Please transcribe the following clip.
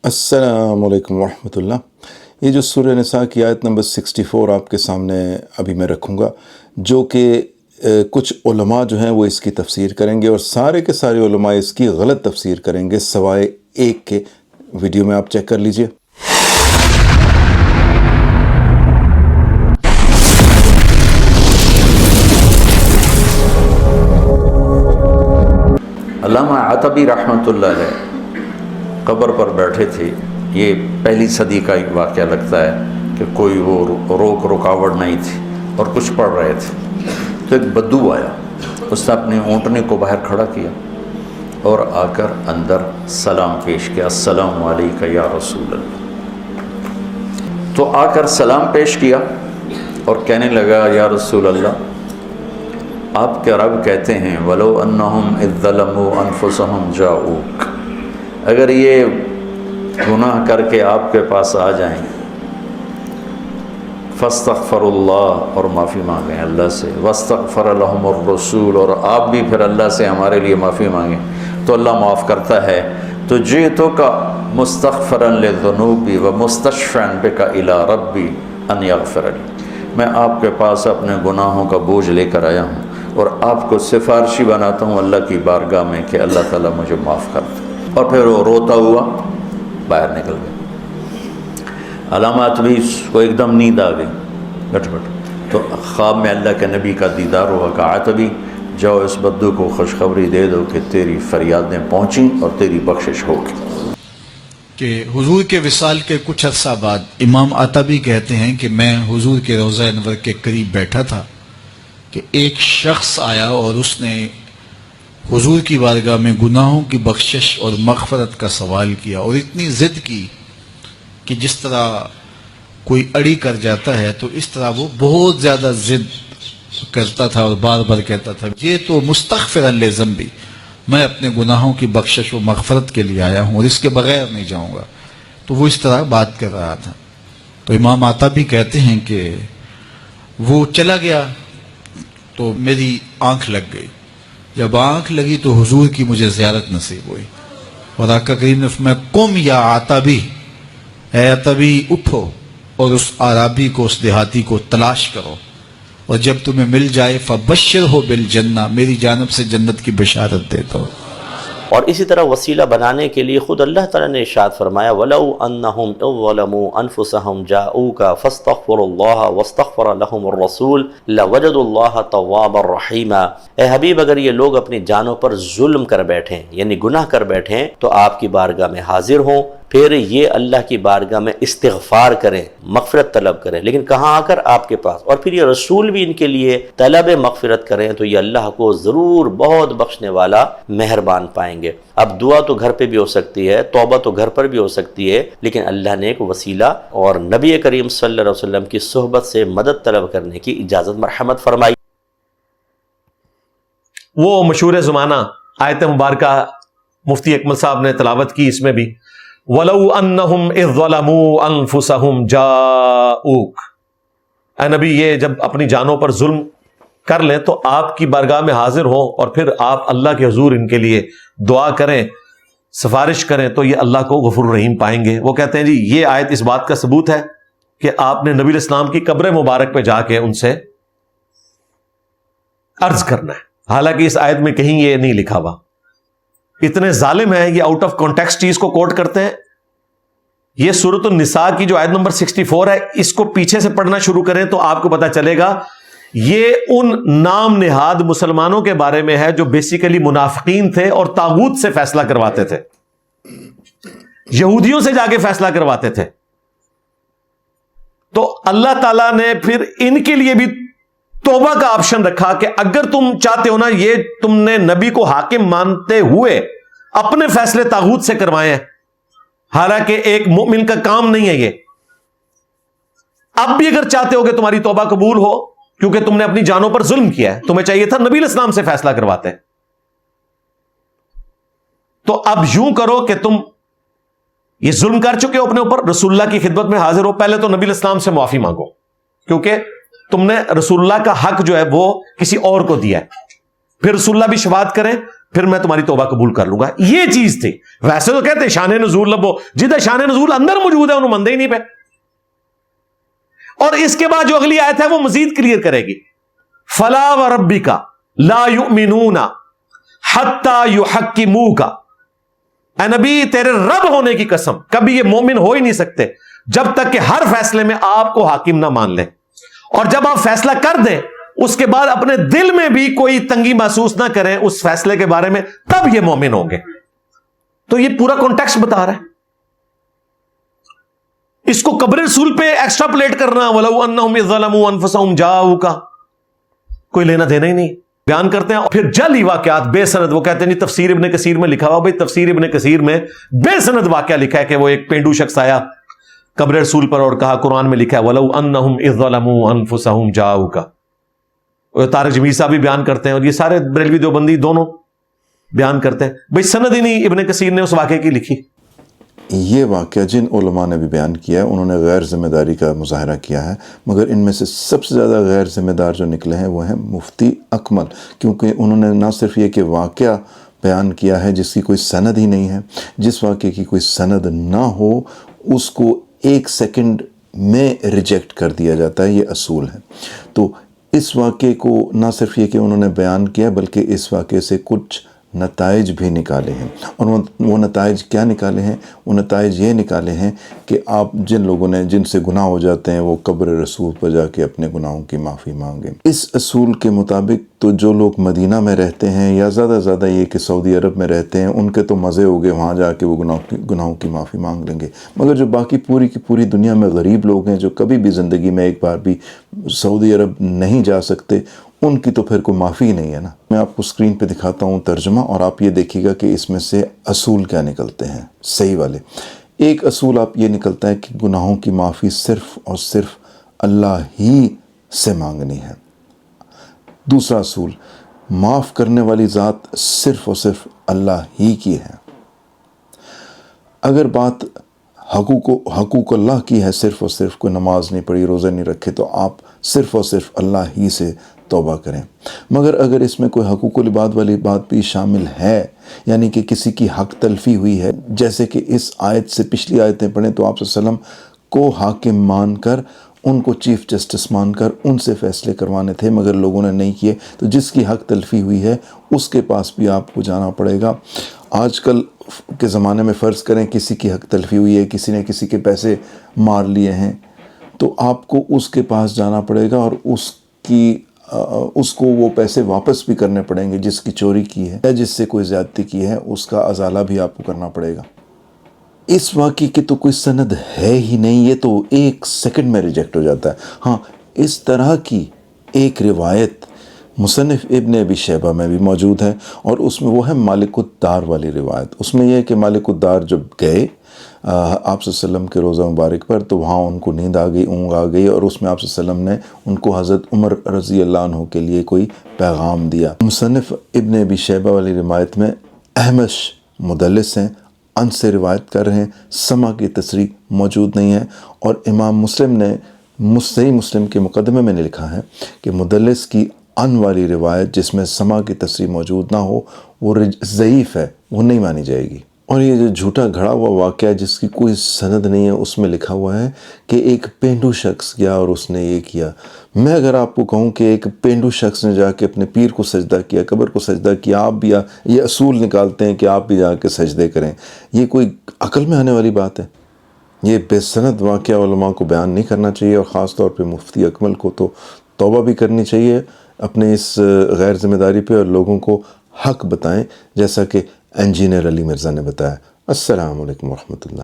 السلام علیکم ورحمۃ اللہ۔ یہ جو سورہ نساء کی آیت نمبر 64 آپ کے سامنے ابھی میں رکھوں گا، جو کہ کچھ علماء جو ہیں وہ اس کی تفسیر کریں گے، اور سارے کے سارے علماء اس کی غلط تفسیر کریں گے سوائے ایک کے۔ ویڈیو میں آپ چیک کر لیجئے۔ علامہ عتبی رحمۃ اللہ علیہ قبر پر بیٹھے تھے۔ یہ پہلی صدی کا ایک واقعہ لگتا ہے کہ کوئی وہ رکاوٹ نہیں تھی اور کچھ پڑھ رہے تھے، تو ایک بدو آیا، اس نے اپنے اونٹنے کو باہر کھڑا کیا اور آ کر اندر سلام پیش کیا، السلام علیکم یا رسول اللہ۔ تو آ کر سلام پیش کیا اور کہنے لگا، یا رسول اللہ، آپ کے رب کہتے ہیں وَلَوْ أَنَّهُمْ إِذْ ظَلَمُوا أَنفُسَهُمْ جَاءُوكَ، اگر یہ گناہ کر کے آپ کے پاس آ جائیں، فَاسْتَغْفَرُوا اللَّهَ، اور معافی مانگیں اللہ سے، وَاسْتَغْفَرَ لَهُمُ الرَّسُولُ، اور آپ بھی پھر اللہ سے ہمارے لیے معافی مانگیں تو اللہ معاف کرتا ہے۔ تو جِئْتُكَ مُسْتَغْفِرًا لِلذُّنُوبِ وَمُسْتَشْفِعًا بِكَ إِلَىٰ رَبِّي أَنْ يَغْفِرَ لِي، میں آپ کے پاس اپنے گناہوں کا بوجھ لے کر آیا ہوں اور آپ کو سفارشی بناتا ہوں اللہ کی بارگاہ میں کہ اللہ تعالیٰ مجھے معاف کر دے۔ اور پھر وہ روتا ہوا باہر نکل گیا۔ علامہ عتبی کو ایک دم نیند آ گئی، بیٹھ تو خواب میں اللہ کے نبی کا دیدار ہوا کہ عتبی جاؤ اس بدو کو خوشخبری دے دو کہ تیری فریادیں پہنچیں اور تیری بخشش ہوگی۔ کہ حضور کے وصال کے کچھ عرصہ بعد امام عتبی کہتے ہیں کہ میں حضور کے روضہ انور کے قریب بیٹھا تھا کہ ایک شخص آیا اور اس نے حضور کی بارگاہ میں گناہوں کی بخشش اور مغفرت کا سوال کیا، اور اتنی ضد کی کہ جس طرح کوئی اڑی کر جاتا ہے تو اس طرح وہ بہت زیادہ ضد کرتا تھا اور بار بار کہتا تھا یہ تو مستغفرا لذنبی، میں اپنے گناہوں کی بخشش و مغفرت کے لیے آیا ہوں اور اس کے بغیر نہیں جاؤں گا۔ تو وہ اس طرح بات کر رہا تھا۔ تو امام عتبی کہتے ہیں کہ وہ چلا گیا تو میری آنکھ لگ گئی، جب آنکھ لگی تو حضور کی مجھے زیارت نصیب ہوئی، اور آقا کریم نے فرمایا قم یا عتبی، اے عتبی اٹھو اور اس عرابی کو، اس دیہاتی کو تلاش کرو، اور جب تمہیں مل جائے فبشرہ بالجنہ، میری جانب سے جنت کی بشارت دیتا ہو۔ اور اسی طرح وسیلہ بنانے کے لیے خود اللہ تعالیٰ نے ارشاد فرمایا وَلَوْ أَنَّهُمْ إِذْ ظَلَمُوا أَنفُسَهُمْ جَاءُوكَ فَاسْتَغْفَرُوا اللَّهَ وَاسْتَغْفَرَ لَهُمُ الرَّسُولُ لَوَجَدُوا اللَّهَ تَوَّابًا رَحِيمًا۔ اے حبیب، اگر یہ لوگ اپنی جانوں پر ظلم کر بیٹھیں، یعنی گناہ کر بیٹھیں، تو آپ کی بارگاہ میں حاضر ہوں، پھر یہ اللہ کی بارگاہ میں استغفار کریں، مغفرت طلب کریں، لیکن کہاں آ کر آپ کے پاس، اور پھر یہ رسول بھی ان کے لیے طلب مغفرت کریں، تو یہ اللہ کو ضرور بہت بخشنے والا مہربان پائیں گے۔ اب دعا تو گھر پہ بھی ہو سکتی ہے، توبہ تو گھر پر بھی ہو سکتی ہے، لیکن اللہ نے ایک وسیلہ اور نبی کریم صلی اللہ علیہ وسلم کی صحبت سے مدد طلب کرنے کی اجازت مرحمت فرمائی۔ وہ مشہور زمانہ آیت مبارکہ مفتی اکمل صاحب نے تلاوت کی، اس میں بھی وَلَوْ أَنَّهُمْ إِذْ ظَلَمُوا أَنفُسَهُمْ جَاءُوكَ، اے نبی یہ جب اپنی جانوں پر ظلم کر لیں تو آپ کی بارگاہ میں حاضر ہوں اور پھر آپ اللہ کے حضور ان کے لیے دعا کریں، سفارش کریں، تو یہ اللہ کو غفور رحیم پائیں گے۔ وہ کہتے ہیں جی یہ آیت اس بات کا ثبوت ہے کہ آپ نے نبی علیہ السلام کی قبر مبارک پہ جا کے ان سے عرض کرنا ہے، حالانکہ اس آیت میں کہیں یہ نہیں لکھا ہوا۔ اتنے ظالم ہیں یہ، آؤٹ آف کانٹیکسٹ چیز کو کوٹ کرتے ہیں۔ یہ سورۃ النساء کی جو آیت نمبر 64 ہے، اس کو پیچھے سے پڑھنا شروع کریں تو آپ کو پتا چلے گا یہ ان نام نہاد مسلمانوں کے بارے میں ہے جو بیسیکلی منافقین تھے اور طاغوت سے فیصلہ کرواتے تھے، یہودیوں سے جا کے فیصلہ کرواتے تھے۔ تو اللہ تعالیٰ نے پھر ان کے لیے بھی توبہ کا آپشن رکھا کہ اگر تم چاہتے ہو نا، یہ تم نے نبی کو حاکم مانتے ہوئے اپنے فیصلے طاغوت سے کروائے ہیں، حالانکہ ایک مومن کا کام نہیں ہے یہ۔ اب بھی اگر چاہتے ہو کہ تمہاری توبہ قبول ہو، کیونکہ تم نے اپنی جانوں پر ظلم کیا ہے، تمہیں چاہیے تھا نبی علیہ السلام سے فیصلہ کرواتے، تو اب یوں کرو کہ تم یہ ظلم کر چکے ہو اپنے اوپر، رسول اللہ کی خدمت میں حاضر ہو، پہلے تو نبی علیہ السلام سے معافی مانگو، کیونکہ تم نے رسول اللہ کا حق جو ہے وہ کسی اور کو دیا ہے، پھر رسول اللہ بھی شفاعت کریں پھر میں تمہاری توبہ قبول کر لوں گا. یہ چیز تھی. ویسے تو کہتے شان نزول لبو، جدھر شان نزول اندر موجود ہے انہوں مندے ہی نہیں پہ. اور اس کے بعد جو اگلی آیت ہے وہ مزید کلیئر کرے گی. فلا وربک لا یؤمنون حتی یحکموک، اے نبی تیرے رب ہونے کی قسم کبھی یہ مومن ہو ہی نہیں سکتے جب تک کہ ہر فیصلے میں آپ کو حاکم نہ مان لیں، اور جب آپ فیصلہ کر دیں اس کے بعد اپنے دل میں بھی کوئی تنگی محسوس نہ کریں اس فیصلے کے بارے میں، تب یہ مومن ہوں گے. تو یہ پورا کانٹیکسٹ بتا رہا ہے. اس کو قبر رسول پہ ایکسٹرا پلیٹ کرنا وَلَوْ أَنَّهُمْ إِذْ ظَلَمُوا أَنفُسَهُمْ جَاءُوكَ کوئی لینا دینا ہی نہیں. بیان کرتے ہیں پھر جعلی واقعات بے سند. وہ کہتے ہیں نہیں تفسیر ابن کثیر میں لکھا ہوا، بھائی تفسیر ابن کثیر میں بے سند واقعہ لکھا ہے کہ وہ ایک پینڈو شخص آیا قبر رسول پر اور کہا، قرآن میں لکھا ہے وَلَوْ أَنَّهُمْ إِذْ ظَلَمُوا أَنفُسَهُمْ جَاءُوكَ. طارق جمیل صاحب بھی بیان کرتے ہیں اور یہ سارے بریلوی دیوبندی دونوں بیان کرتے ہیں. بھائی سند ہی نہیں ابن کثیر نے اس واقعے کی لکھی. یہ واقعہ جن علماء نے بھی بیان کیا ہے انہوں نے غیر ذمہ داری کا مظاہرہ کیا ہے، مگر ان میں سے سب سے زیادہ غیر ذمہ دار جو نکلے ہیں وہ ہیں مفتی اکمل، کیونکہ انہوں نے نہ صرف یہ کہ واقعہ بیان کیا ہے جس کی کوئی سند ہی نہیں ہے، جس واقعے کی کوئی سند نہ ہو اس کو 1 سیکنڈ میں ریجیکٹ کر دیا جاتا ہے. یہ اصول ہے. تو اس واقعے کو نہ صرف یہ کہ انہوں نے بیان کیا بلکہ اس واقعے سے کچھ نتائج بھی نکالے ہیں. اور وہ نتائج کیا نکالے ہیں؟ وہ نتائج یہ نکالے ہیں کہ آپ جن لوگوں نے جن سے گناہ ہو جاتے ہیں وہ قبر رسول پر جا کے اپنے گناہوں کی معافی مانگیں. اس اصول کے مطابق تو جو لوگ مدینہ میں رہتے ہیں یا زیادہ زیادہ یہ کہ سعودی عرب میں رہتے ہیں ان کے تو مزے ہو گئے، وہاں جا کے وہ گناہوں کی معافی مانگ لیں گے. مگر جو باقی پوری کی پوری دنیا میں غریب لوگ ہیں جو کبھی بھی زندگی میں ایک بار بھی سعودی عرب نہیں جا سکتے، ان کی تو پھر کوئی معافی ہی نہیں ہے نا. میں آپ کو اسکرین پہ دکھاتا ہوں ترجمہ اور آپ یہ دیکھیے گا کہ اس میں سے اصول کیا نکلتے ہیں صحیح والے. ایک اصول آپ یہ نکلتا ہے کہ گناہوں کی معافی صرف اور صرف اللہ ہی سے مانگنی ہے. دوسرا اصول، معاف کرنے والی ذات صرف اور صرف اللہ ہی کی ہے. اگر بات حقوق اللہ کی ہے، صرف اور صرف کوئی نماز نہیں پڑھی، روزے نہیں رکھے، تو آپ صرف اور صرف اللہ ہی سے توبہ کریں. مگر اگر اس میں کوئی حقوق العباد والی بات بھی شامل ہے، یعنی کہ کسی کی حق تلفی ہوئی ہے، جیسے کہ اس آیت سے پچھلی آیتیں پڑھیں تو آپ صلی اللہ علیہ وسلم کو حاکم مان کر، ان کو چیف جسٹس مان کر ان سے فیصلے کروانے تھے مگر لوگوں نے نہیں کیے، تو جس کی حق تلفی ہوئی ہے اس کے پاس بھی آپ کو جانا پڑے گا. آج کل کے زمانے میں فرض کریں کسی کی حق تلفی ہوئی ہے، کسی نے کسی کے پیسے مار لیے ہیں، تو آپ کو اس کے پاس جانا پڑے گا اور اس کو وہ پیسے واپس بھی کرنے پڑیں گے جس کی چوری کی ہے یا جس سے کوئی زیادتی کی ہے، اس کا ازالہ بھی آپ کو کرنا پڑے گا. اس واقعے کی تو کوئی سند ہے ہی نہیں، یہ تو 1 سیکنڈ میں ریجیکٹ ہو جاتا ہے. ہاں، اس طرح کی ایک روایت مصنف ابن ابی شیبہ میں بھی موجود ہے اور اس میں وہ ہے مالک الدار والی روایت. اس میں یہ ہے کہ مالک الدار جب گئے آپ صلی اللہ علیہ وسلم کے روضہ مبارک پر تو وہاں ان کو نیند آ گئی، اونگ آ گئی، اور اس میں آپ صلی اللہ علیہ وسلم نے ان کو حضرت عمر رضی اللہ عنہ کے لیے کوئی پیغام دیا. مصنف ابن ابی شیبہ والی روایت میں احمش مدلس ہیں، ان سے روایت کر رہے ہیں، سما کی تصریح موجود نہیں ہے. اور امام مسلم نے صحیح مسلم کے مقدمے میں نے لکھا ہے کہ مدلس کی ان والی روایت جس میں سما کی تصریح موجود نہ ہو وہ ضعیف ہے، وہ نہیں مانی جائے گی. اور یہ جو جھوٹا گھڑا ہوا واقعہ جس کی کوئی سند نہیں ہے، اس میں لکھا ہوا ہے کہ ایک پینڈو شخص گیا اور اس نے یہ کیا. میں اگر آپ کو کہوں کہ ایک پینڈو شخص نے جا کے اپنے پیر کو سجدہ کیا، قبر کو سجدہ کیا، آپ بھی یہ اصول نکالتے ہیں کہ آپ بھی جا کے سجدے کریں، یہ کوئی عقل میں آنے والی بات ہے؟ یہ بے سند واقعہ علماء کو بیان نہیں کرنا چاہیے، اور خاص طور پہ مفتی اکمل کو تو توبہ بھی کرنی چاہیے اپنے اس غیر ذمہ داری پہ، اور لوگوں کو حق بتائیں جیسا کہ انجینئر علی مرزا نے بتایا. السلام علیکم ورحمۃ اللہ.